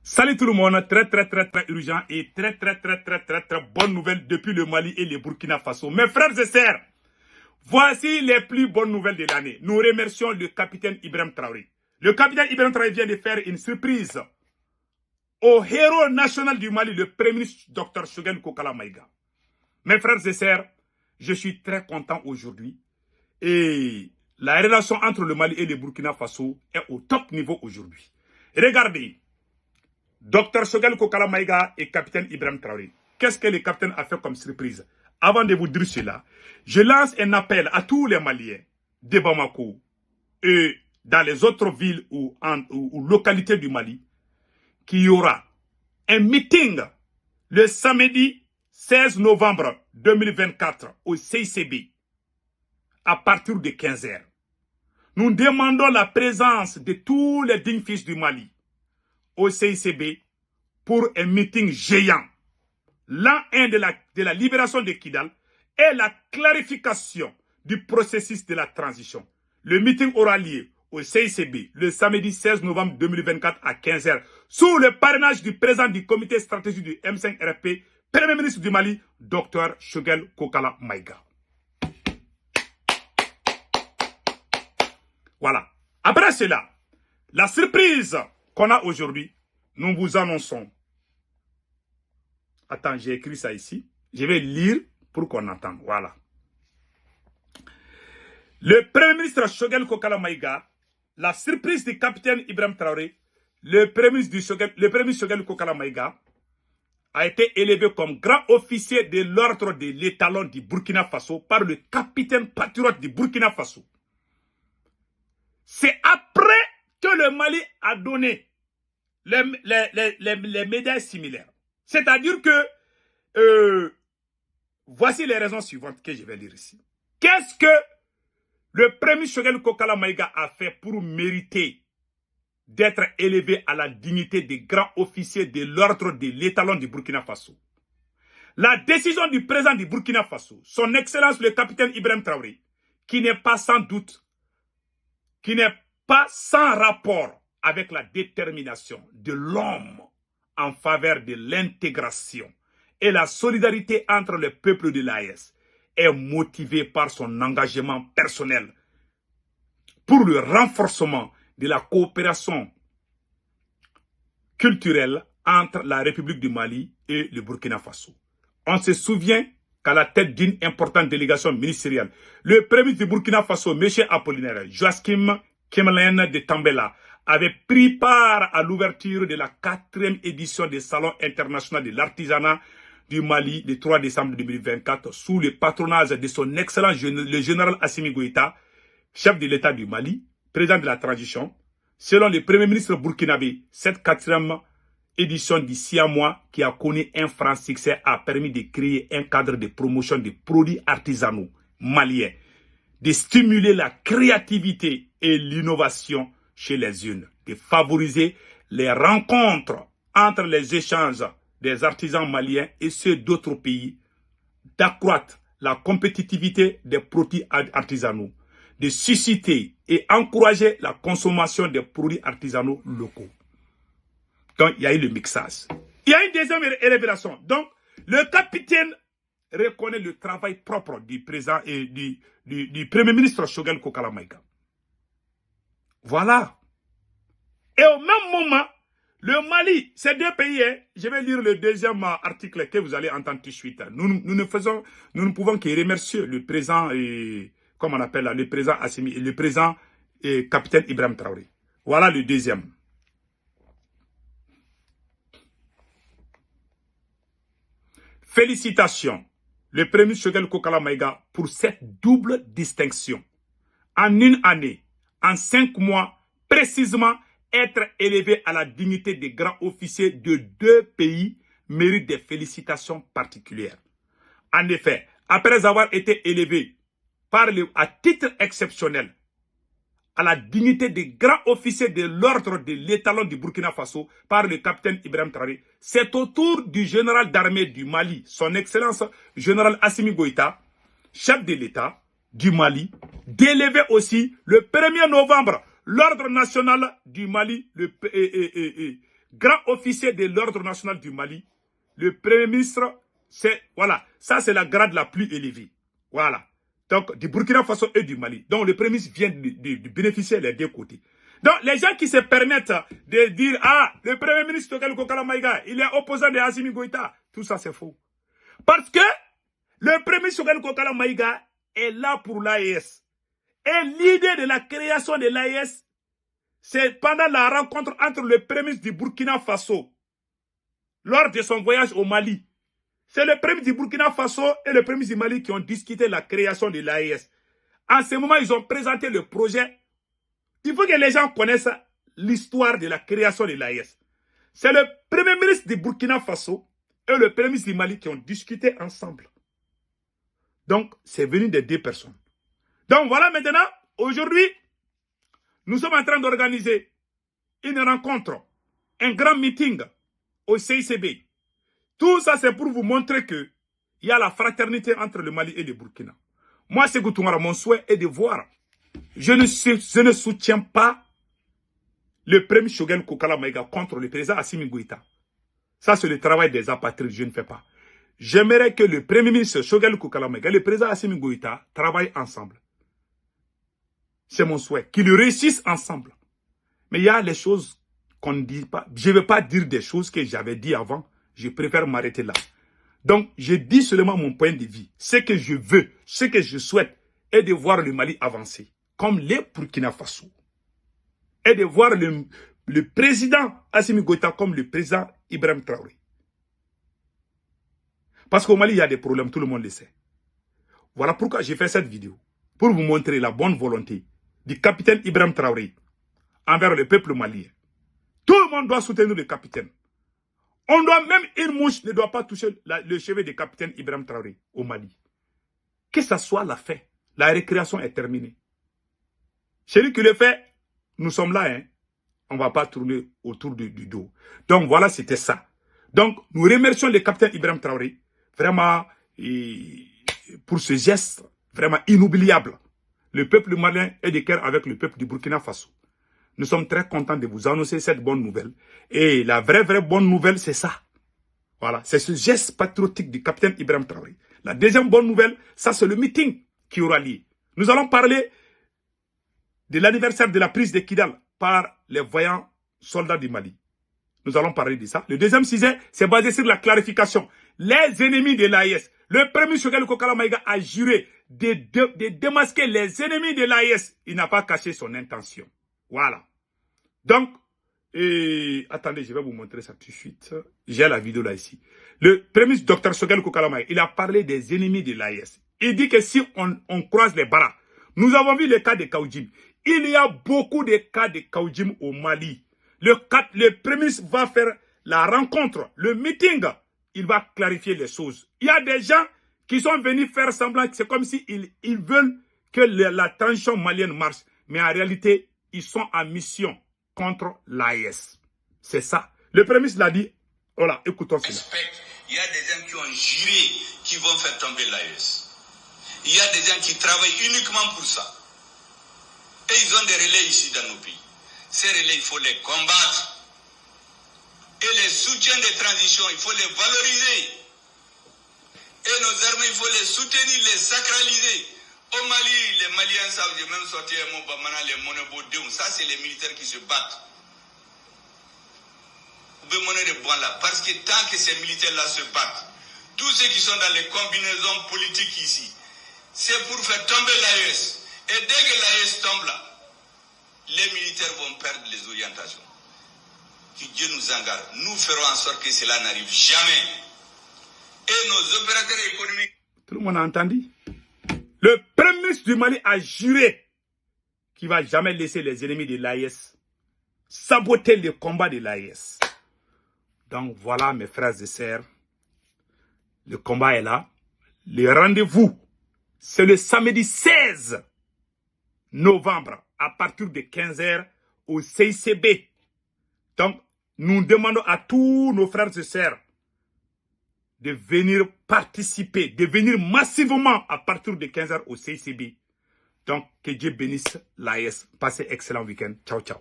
Salut tout le monde, très urgent et très bonne nouvelle depuis le Mali et le Burkina Faso. Mes frères et sœurs, voici les plus bonnes nouvelles de l'année. Nous remercions le capitaine Ibrahim Traoré. Le capitaine Ibrahim Traoré vient de faire une surprise au héros national du Mali, le premier ministre Dr Choguel Kokala Maïga. Mes frères et sœurs, je suis très content aujourd'hui et la relation entre le Mali et le Burkina Faso est au top niveau aujourd'hui. Regardez. Dr Choguel Kokala Maïga et capitaine Ibrahim Traoré. Qu'est-ce que le capitaine a fait comme surprise? Avant de vous dire cela, je lance un appel à tous les Maliens de Bamako et dans les autres villes ou localités du Mali qu'il y aura un meeting le samedi 16 novembre 2024 au CICB à partir de 15 h. Nous demandons la présence de tous les dignes fils du Mali au CICB pour un meeting géant. L'an 1 de la libération de Kidal et la clarification du processus de la transition. Le meeting aura lieu au CICB le samedi 16 novembre 2024 à 15 h sous le parrainage du président du comité stratégique du M5RP, Premier ministre du Mali, Dr Choguel Kokala Maïga. Voilà. Après cela, la surprise qu'on a aujourd'hui, nous vous annonçons. Attends, j'ai écrit ça ici. Je vais lire pour qu'on entende. Voilà. Le Premier ministre Choguel Kokala Maïga, la surprise du capitaine Ibrahim Traoré, le Premier ministre Choguel Kokala Maïga a été élevé comme grand officier de l'ordre de l'étalon du Burkina Faso par le capitaine patriote du Burkina Faso. C'est après que le Mali a donné les médailles similaires. C'est-à-dire que, voici les raisons suivantes que je vais lire ici. Qu'est-ce que le premier Choguel Kokala Maïga a fait pour mériter d'être élevé à la dignité de grand officier de l'ordre de l'étalon du Burkina Faso? La décision du président du Burkina Faso, son excellence le capitaine Ibrahim Traoré, qui n'est pas sans doute, qui n'est pas sans rapport avec la détermination de l'homme en faveur de l'intégration et la solidarité entre les peuples de l'AES, est motivé par son engagement personnel pour le renforcement de la coopération culturelle entre la République du Mali et le Burkina Faso. On se souvient qu'à la tête d'une importante délégation ministérielle, le premier du Burkina Faso, M. Apollinaire Joachim Kemelen de Tambela, avait pris part à l'ouverture de la 4e édition du Salon international de l'artisanat du Mali le 3 décembre 2024 sous le patronage de son excellent le général Assimi Goïta, chef de l'État du Mali, président de la transition. Selon le premier ministre burkinabé, cette 4e édition du 6 mois qui a connu un franc succès a permis de créer un cadre de promotion des produits artisanaux maliens, de stimuler la créativité et l'innovation chez les unes, de favoriser les rencontres entre les échanges des artisans maliens et ceux d'autres pays, d'accroître la compétitivité des produits artisanaux, de susciter et encourager la consommation des produits artisanaux locaux. Donc, il y a eu le mixage. Il y a une deuxième révélation. Donc, le capitaine reconnaît le travail propre du président et du premier ministre Choguel Kokala Maïga. Voilà. Et au même moment, le Mali, ces deux pays, je vais lire le deuxième article que vous allez entendre tout de suite. Nous ne pouvons que remercier le président, comment on appelle là, le président Assimi, le président capitaine Ibrahim Traoré. Voilà le deuxième. Félicitations, le premier Choguel Kokala Maïga, pour cette double distinction. En une année, en 5 mois, précisément, être élevé à la dignité de grand officier de 2 pays mérite des félicitations particulières. En effet, après avoir été élevé à titre exceptionnel à la dignité de grand officier de l'ordre de l'étalon du Burkina Faso par le capitaine Ibrahim Traoré, c'est au tour du général d'armée du Mali, son excellence général Assimi Goïta, chef de l'État du Mali, d'élever aussi le 1er novembre l'ordre national du Mali grand officier de l'ordre national du Mali, le premier ministre, c'est, voilà, ça c'est la grade la plus élevée. Voilà. Donc, du Burkina Faso et du Mali. Donc, le premier ministre vient de bénéficier des deux côtés. Donc, les gens qui se permettent de dire, ah, le premier ministre Choguel Kokala Maïga, il est opposant de Assimi Goïta, tout ça c'est faux. Parce que le premier ministre Choguel Kokala Maïga est là pour l'AES. Et l'idée de la création de l'AES, c'est pendant la rencontre entre le premier ministre du Burkina Faso, lors de son voyage au Mali. C'est le premier ministre du Burkina Faso et le premier ministre du Mali qui ont discuté la création de l'AES. En ce moment, ils ont présenté le projet. Il faut que les gens connaissent l'histoire de la création de l'AES. C'est le premier ministre du Burkina Faso et le premier ministre du Mali qui ont discuté ensemble. Donc, c'est venu des deux personnes. Donc, voilà maintenant, aujourd'hui, nous sommes en train d'organiser une rencontre, un grand meeting au CICB. Tout ça, c'est pour vous montrer qu'il y a la fraternité entre le Mali et le Burkina. Moi, c'est Goutoumara, mon souhait est de voir. Je ne soutiens pas le premier Choguel Kokala Maïga contre le président Assimi Goïta. Ça, c'est le travail des apatrides, je ne fais pas. J'aimerais que le premier ministre Choguel Kokala Maïga et le président Assimi Goïta travaillent ensemble. C'est mon souhait, qu'ils réussissent ensemble. Mais il y a les choses qu'on ne dit pas. Je ne vais pas dire des choses que j'avais dit avant. Je préfère m'arrêter là. Donc, je dis seulement mon point de vue. Ce que je veux, ce que je souhaite, est de voir le Mali avancer, comme les Burkina Faso. Et de voir le président Assimi Goïta comme le président Ibrahim Traoré. Parce qu'au Mali, il y a des problèmes, tout le monde le sait. Voilà pourquoi j'ai fait cette vidéo. Pour vous montrer la bonne volonté du capitaine Ibrahim Traoré envers le peuple malien. Tout le monde doit soutenir le capitaine. On doit, même une mouche ne doit pas toucher le chevet du capitaine Ibrahim Traoré au Mali. Que ça soit la fin, la récréation est terminée. Celui qui le fait, nous sommes là, hein. On ne va pas tourner autour du dos. Donc voilà, c'était ça. Donc nous remercions le capitaine Ibrahim Traoré, vraiment, pour ce geste vraiment inoubliable. Le peuple malien est de cœur avec le peuple du Burkina Faso. Nous sommes très contents de vous annoncer cette bonne nouvelle. Et la vraie bonne nouvelle, c'est ça. Voilà, c'est ce geste patriotique du capitaine Ibrahim Traoré. La deuxième bonne nouvelle, ça c'est le meeting qui aura lieu. Nous allons parler de l'anniversaire de la prise de Kidal par les voyants soldats du Mali. Nous allons parler de ça. Le deuxième sujet, c'est basé sur la clarification. Les ennemis de l'AES. Le premier Choguel Kokala Maïga a juré de démasquer les ennemis de l'AES. Il n'a pas caché son intention. Voilà. Donc, attendez, je vais vous montrer ça tout de suite. J'ai la vidéo là ici. Le premier docteur Choguel Kokala Maïga, il a parlé des ennemis de l'AES. Il dit que si on croise les barras, nous avons vu le cas de Kaoudjim. Il y a beaucoup de cas de Kaoudjim au Mali. Le premier ministre va faire la rencontre, le meeting. Il va clarifier les choses. Il y a des gens qui sont venus faire semblant que c'est comme s'ils veulent que la transition malienne marche. Mais en réalité, ils sont en mission contre l'AES. C'est ça. Le premier ministre l'a dit. Voilà, écoutons cela. Il y a des gens qui ont juré qui vont faire tomber l'AES. Il y a des gens qui travaillent uniquement pour ça. Et ils ont des relais ici dans nos pays. Ces relais, il faut les combattre. Et les soutiens de transition, il faut les valoriser. Et nos armées, il faut les soutenir, les sacraliser. Au Mali, les Maliens savent, j'ai même sorti un mot, les monobodéons. Ça, c'est les militaires qui se battent. Parce que tant que ces militaires-là se battent, tous ceux qui sont dans les combinaisons politiques ici, c'est pour faire tomber l'AES. Et dès que l'AES tombe là, les militaires vont perdre les orientations. Que Dieu nous en garde. Nous ferons en sorte que cela n'arrive jamais. Et nos opérateurs économiques... Tout le monde a entendu? Le premier ministre du Mali a juré qu'il ne va jamais laisser les ennemis de l'AES saboter le combat de l'AES. Donc voilà mes frères et sœurs. Le combat est là. Le rendez-vous, c'est le samedi 16 novembre à partir de 15 h au CICB. Donc, nous demandons à tous nos frères et sœurs de venir participer, de venir massivement à partir de 15 h au CICB. Donc, que Dieu bénisse l'AES. Passez un excellent week-end. Ciao, ciao.